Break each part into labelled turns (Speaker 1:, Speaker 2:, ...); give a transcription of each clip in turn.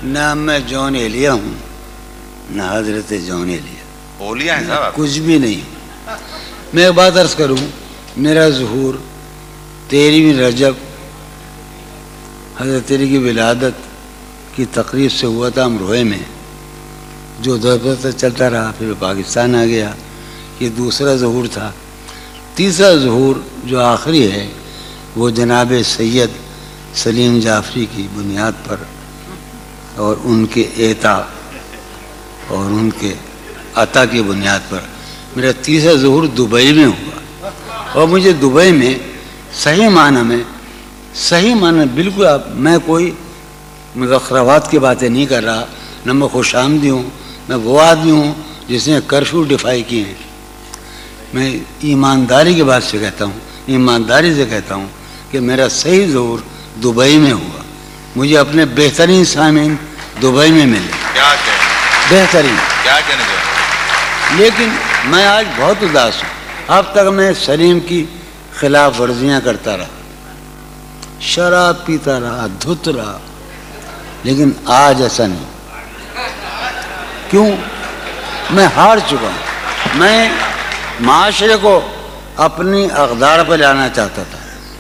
Speaker 1: نہ میں جون ایلیا ہوں نہ حضرت جون ایلیا،
Speaker 2: اولیاء ہیں صاحب آپ؟
Speaker 1: کچھ بھی نہیں ہوں۔ میں ایک بات عرض کروں، میرا ظہور 13ویں رجب حضرت علی کی ولادت کی تقریب سے ہوا تھا امروہے میں، جو دور تک چلتا رہا، پھر پاکستان آ گیا۔ یہ دوسرا ظہور تھا۔ تیسرا ظہور جو آخری ہے وہ جناب سید سلیم جعفری کی بنیاد پر اور ان کے اعطا اور ان کے عطا کی بنیاد پر میرا تیسرا ظہور دبئی میں ہوا، اور مجھے دبئی میں صحیح معنی بالکل میں کوئی مزخرفات کی باتیں نہیں کر رہا، نہ میں خوش آمدی ہوں، میں وہ آدمی ہوں جس نے کرفیو ڈیفائی کیے ہیں۔ میں ایمانداری کی بات سے کہتا ہوں، ایمانداری سے کہتا ہوں کہ میرا صحیح ظہور دبئی میں ہوا۔ مجھے اپنے بہترین سامعین دبئی میں ملے،
Speaker 2: کیا کہنے
Speaker 1: بہترین۔
Speaker 2: کیا کہنے چاہتے؟
Speaker 1: لیکن میں آج بہت اداس ہوں۔ اب تک میں سلیم کی خلاف ورزیاں کرتا رہا، شراب پیتا رہا، دھت رہا، لیکن آج ایسا نہیں۔ کیوں؟ میں ہار چکا ہوں۔ میں معاشرے کو اپنی اقدار پہ لانا چاہتا تھا،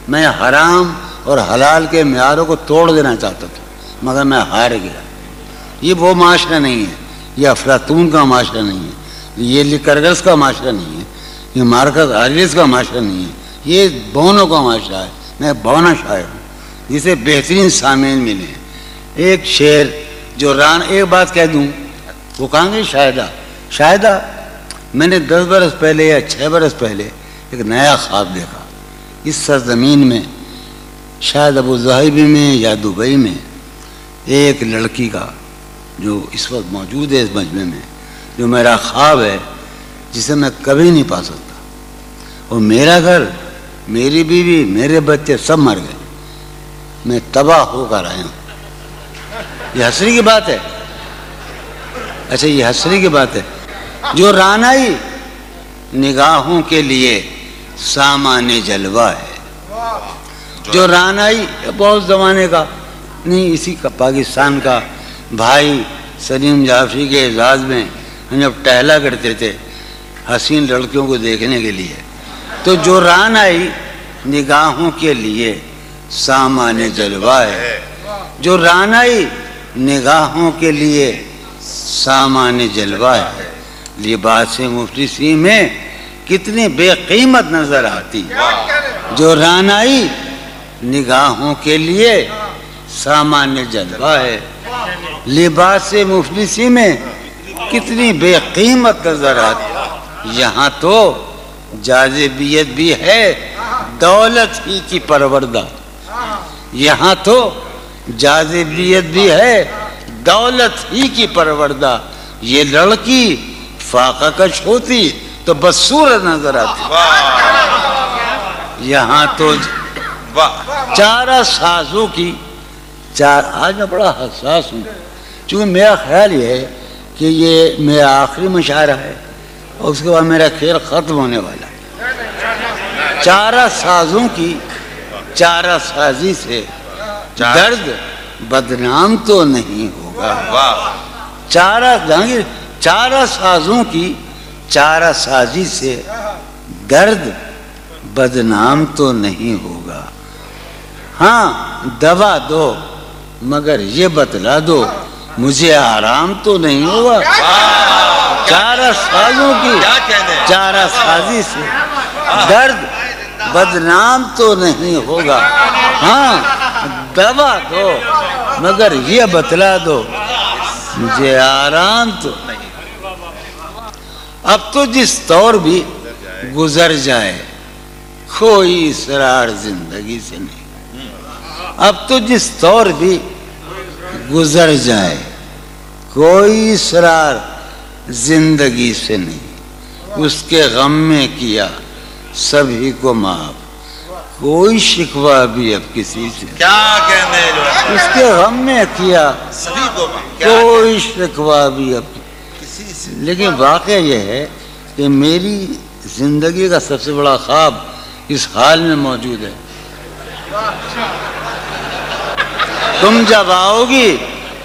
Speaker 1: میں حرام اور حلال کے معیاروں کو توڑ دینا چاہتا تھا، مگر میں ہار گیا۔ یہ وہ معاشرہ نہیں ہے، یہ افلاطون کا معاشرہ نہیں ہے، یہ لیکرگس کا معاشرہ نہیں ہے، یہ مارکس آریس کا معاشرہ نہیں ہے، یہ بونوں کا معاشرہ ہے۔ میں بونا شاعر ہوں جسے بہترین سامعین ملے ہیں۔ ایک شعر جو ایک بات کہہ دوں، وہ کہاں گئی شاہدہ میں نے 10 برس پہلے یا 6 برس پہلے ایک نیا خواب دیکھا۔ اس سرزمین میں شاید ابو ظہبی میں یا دبئی میں ایک لڑکی کا جو اس وقت موجود ہے اس مجمع میں، جو میرا خواب ہے، جسے میں کبھی نہیں پا سکتا۔ اور میرا گھر، میری بیوی، میرے بچے سب مر گئے، میں تباہ ہو کر آیا ہوں۔ یہ حسری کی بات ہے؟ اچھا، یہ حسری کی بات ہے۔ جو رانائی نگاہوں کے لیے سامان جلوہ ہے، جو رانائی بہت زمانے کا نہیں، اسی کا پاکستان کا بھائی سلیم جعفری کے اعزاز میں ہم جب ٹہلا کرتے تھے حسین لڑکیوں کو دیکھنے کے لیے، تو جو رانائی نگاہوں کے لیے سامان جلوہ ہے، جو رانائی نگاہوں کے لیے سامان جلوہ ہے، لباس مفلسی میں کتنی بے قیمت نظر آتی، جو رانائی نگاہوں کے لیے سامان جلوہ ہے، لباس مفلسی میں کتنی بے قیمت نظر آتی۔ یہاں تو جاذبیت بھی ہے دولت ہی کی پروردہ، یہاں تو جاذبیت بھی ہے دولت ہی کی پروردہ۔ یہ لڑکی فاقہ کش ہوتی تو بدصورت نظر آتی۔ یہاں تو چارہ سازوں کی آج میں بڑا حساس ہوں، چونکہ میرا خیال یہ ہے کہ یہ میرا آخری مشاعرہ ہے اور اس کے بعد میرا کھیل ختم ہونے والا ہے۔ چارہ سازوں کی چارہ سازی سے درد بدنام تو نہیں ہوگا۔ چارہ سازوں کی چارہ سازی سے درد بدنام تو نہیں ہوگا۔ ہاں دوا دو مگر یہ بتلا دو مجھے آرام تو نہیں ہوگا۔ چارہ سازوں کی چارہ سازی سے درد بدنام تو نہیں ہوگا۔ ہاں دوا دو مگر یہ بتلا دو مجھے آرام تو نہیں۔ اب تو جس طور بھی گزر جائے کوئی اسرار زندگی سے نہیں۔ اب تو جس طور بھی گزر جائے کوئی اسرار زندگی سے نہیں۔ اس کے غم میں کیا سبھی کو معاف کوئی شکوہ بھی اب کسی سے،
Speaker 2: کیا کہنے جو ہے؟
Speaker 1: اس کے غم میں کیا
Speaker 2: سبھی کو
Speaker 1: کوئی شکوہ بھی اب کسی سے۔ لیکن واقعہ یہ ہے کہ میری زندگی کا سب سے بڑا خواب اس حال میں موجود ہے۔ تم جب آؤ گی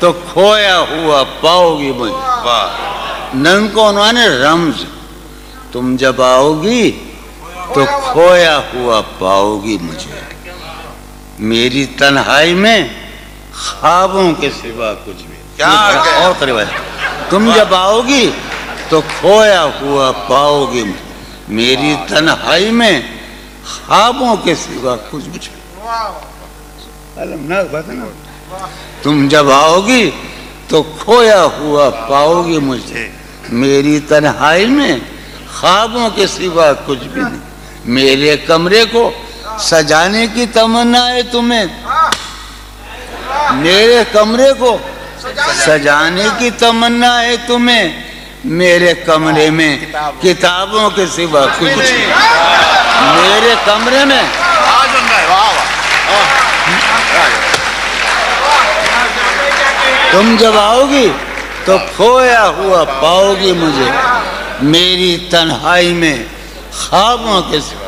Speaker 1: تو کھویا ہوا پاؤ گی مجھے.
Speaker 2: واہ
Speaker 1: نن کو عنوان ہے رمز. تم جب آؤ گی تو کھویا ہوا پاؤ گی مجھے میری تنہائی میں خوابوں کے سوا کچھ بھی.
Speaker 2: کیا
Speaker 1: اور قریب ہے. تم جب آؤ گی تو کھویا ہوا پاؤ گی میری تنہائی میں خوابوں کے سوا کچھ بھی. تم جب آؤ گی تو کھویا ہوا پاؤ گی مجھے میری تنہائی میں خوابوں کے سوا کچھ بھی نہیں. میرے کمرے کو سجانے کی تمنا ہے تمہیں. میرے کمرے کو سجانے کی تمنا ہے تمہیں. میرے کمرے میں کتابوں کے سوا کچھ نہیں. میرے کمرے میں تم جب آؤ گی تو کھویا ہوا پاؤ گی مجھے میری تنہائی میں خوابوں کے سوا.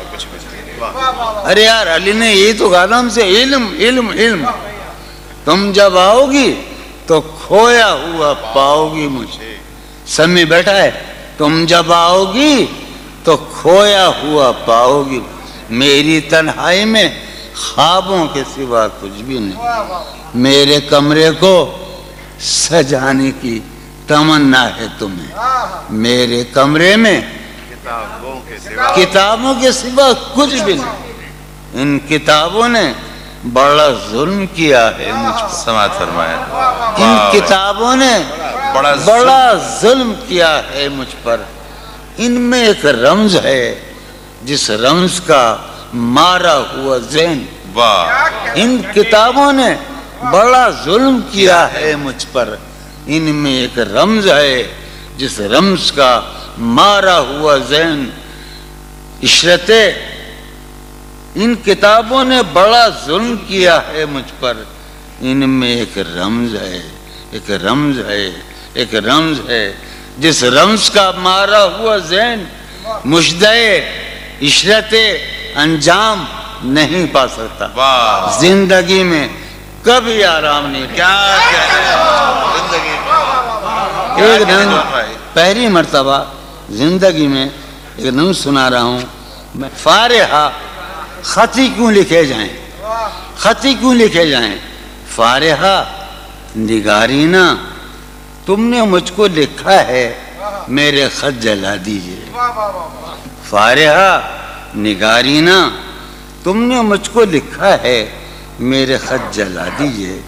Speaker 1: ارے یار علی نے یہ تو کہا ہم سے علم علم علم. تم جب آؤ گی تو کھویا ہوا پاؤ گی مجھے. سمی بیٹھا ہے. تم جب آؤ گی تو کھویا ہوا پاؤ گی میری تنہائی میں خوابوں کے سوا کچھ بھی نہیں. میرے کمرے کو سجانے کی تمنا ہے تمہیں. میرے کمرے میں کتابوں کے سوا کچھ بھی نہیں. ان کتابوں نے بڑا ظلم کیا ہے مجھ پر.
Speaker 2: سماعت فرمائے.
Speaker 1: ان کتابوں نے بڑا ظلم کیا ہے مجھ پر. ان میں ایک رمز ہے جس رمز کا مارا ہوا ذہن.
Speaker 2: واہ
Speaker 1: ان کتابوں نے بڑا ظلم کیا ہے مجھ پر. ان میں ایک رمز ہے جس رمز کا مارا ہوا ذہن. عشرتیں ان کتابوں نے بڑا ظلم کیا ہے مجھ پر. ان میں ایک رمز ہے ایک رمز ہے ایک رمز ہے جس رمز کا مارا ہوا ذہن مشدے عشرت انجام نہیں پا سکتا.
Speaker 2: واہ
Speaker 1: زندگی میں کبھی آرام نہیں.
Speaker 2: کیا زندگی
Speaker 1: ایک دن پہلی مرتبہ زندگی میں ایک دن سنا رہا ہوں میں. فارحہ خطی کیوں لکھے جائیں خطی کیوں لکھے جائیں. فارحہ نگارینہ تم نے مجھ کو لکھا ہے میرے خط جلا دیجئے. فارحہ نگارینہ تم نے مجھ کو لکھا ہے میرے خط جلا دیجئے.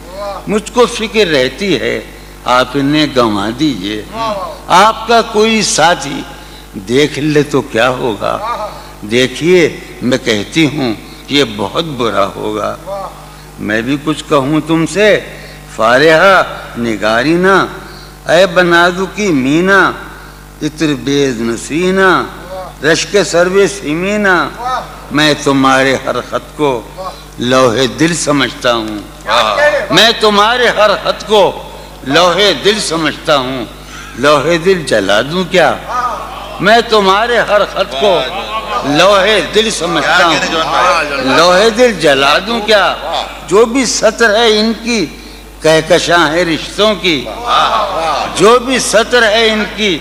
Speaker 1: مجھ کو فکر رہتی ہے آپ انہیں گنوا دیجئے. آپ کا کوئی ساتھی دیکھ لے تو کیا ہوگا. دیکھیے میں کہتی ہوں یہ بہت برا ہوگا. میں بھی کچھ کہوں تم سے. فارحہ نگارینہ اے بنادو کی مینا عطر بیز نسینہ رشک سروے سیمینہ میں تمہارے ہر خط کو لوح دل سمجھتا ہوں. میں تمہارے ہر خط کو لوح دل سمجھتا ہوں. لوح دل جلا دوں کیا. میں تمہارے ہر خط کو لوح دل سمجھتا ہوں. لوح دل جلا دوں کیا. جو بھی سطر ہے ان کی کہکشاں ہے رشتوں کی. جو بھی سطر ہے ان کی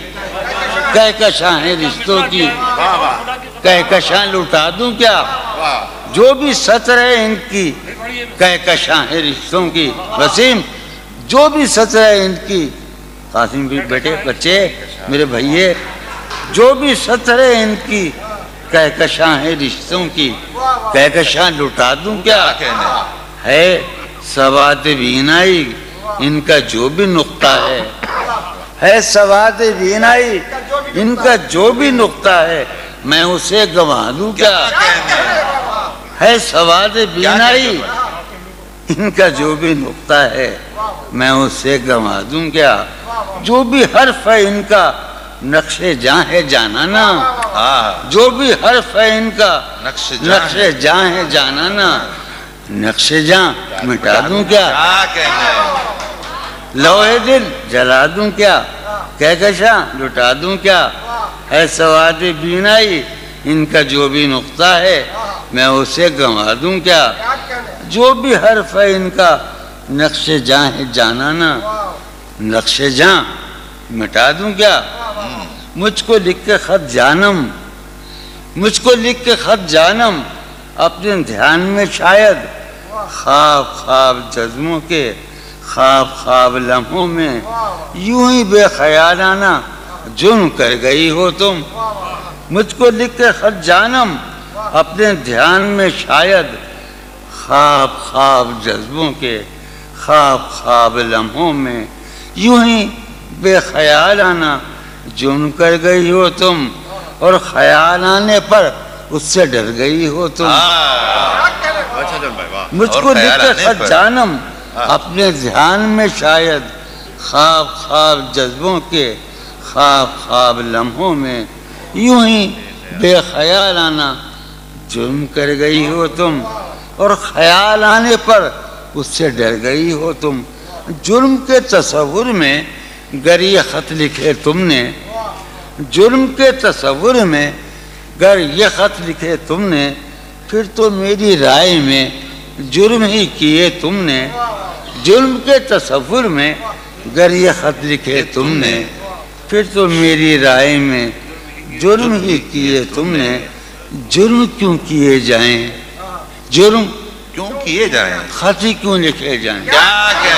Speaker 1: کہکشاں ہے رشتوں کی. کہکشاں لٹا دوں کیا. جو بھی سطر ہے ان کی کہکشاں ہے رشتوں کی. وسیم جو بھی سطر ہے ان کی. قاسم بھی بیٹے بچے میرے بھائیے جو بھی سطر ہے ان کی کہکشاں ہے رشتوں کی. کہکشاں لٹا دوں کیا. ہے سواد بینائی ان کا جو بھی نقطہ ہے سواد بینائی ان کا جو بھی نقطہ ہے میں اسے گنوا دوں کیا. ہے سواد بینائی ان کا جو بھی نقطہ ہے میں اسے گنوا دوں کیا. جو بھی حرف ہے ان کا نقش جاں ہے جانانا. جو بھی حرف ہے ان کا نقش جاں ہے جانانا. نقش جاں مٹا دوں کیا. لوح دل جلا دوں کیا. کہکشاں لٹا دوں کیا. ہے سواد بینائی ان کا جو بھی نقطہ ہے میں اسے گنوا دوں کیا. جو بھی حرف ہے ان کا نقش جاں ہے جانانا. نقش جاں مٹا دوں کیا؟ مجھ کو لکھ کے خط جانم، مجھ کو لکھ کے خط جانم، اپنے دھیان میں شاید خواب خواب جذبوں کے، خواب خواب لمحوں میں یوں ہی بے خیالانہ جرم کر گئی ہو تم۔ مجھ کو لکھ کے خط جانم، اپنے دھیان میں شاید خواب خواب جذبوں کے، خواب خواب لمحوں میں یوں ہی بے خیالانہ جرم کر گئی ہو تم، اور خیال آنے پر اس سے ڈر گئی ہو تم۔ مجھ کو لکھ کے خط جانم، اپنے دھیان میں شاید خواب خواب جذبوں کے، خواب خواب لمحوں میں یوں ہی بے خیالانہ جرم کر گئی ہو تم، اور خیال آنے پر اس سے ڈر گئی ہو تم۔ جرم کے تصور میں گر یہ خط لکھے تم نے، جرم کے تصور میں گر یہ خط لکھے تم نے، پھر تو میری رائے میں جرم ہی کیے تم نے۔ جرم کے تصور میں گر یہ خط لکھے تم نے، پھر تو میری رائے میں جرم ہی کیے تم نے۔ جرم کیوں کیے جائیں، جرم
Speaker 2: کیوں کیے جائیں،
Speaker 1: خط ہی کیوں لکھے جائیں؟
Speaker 2: کیا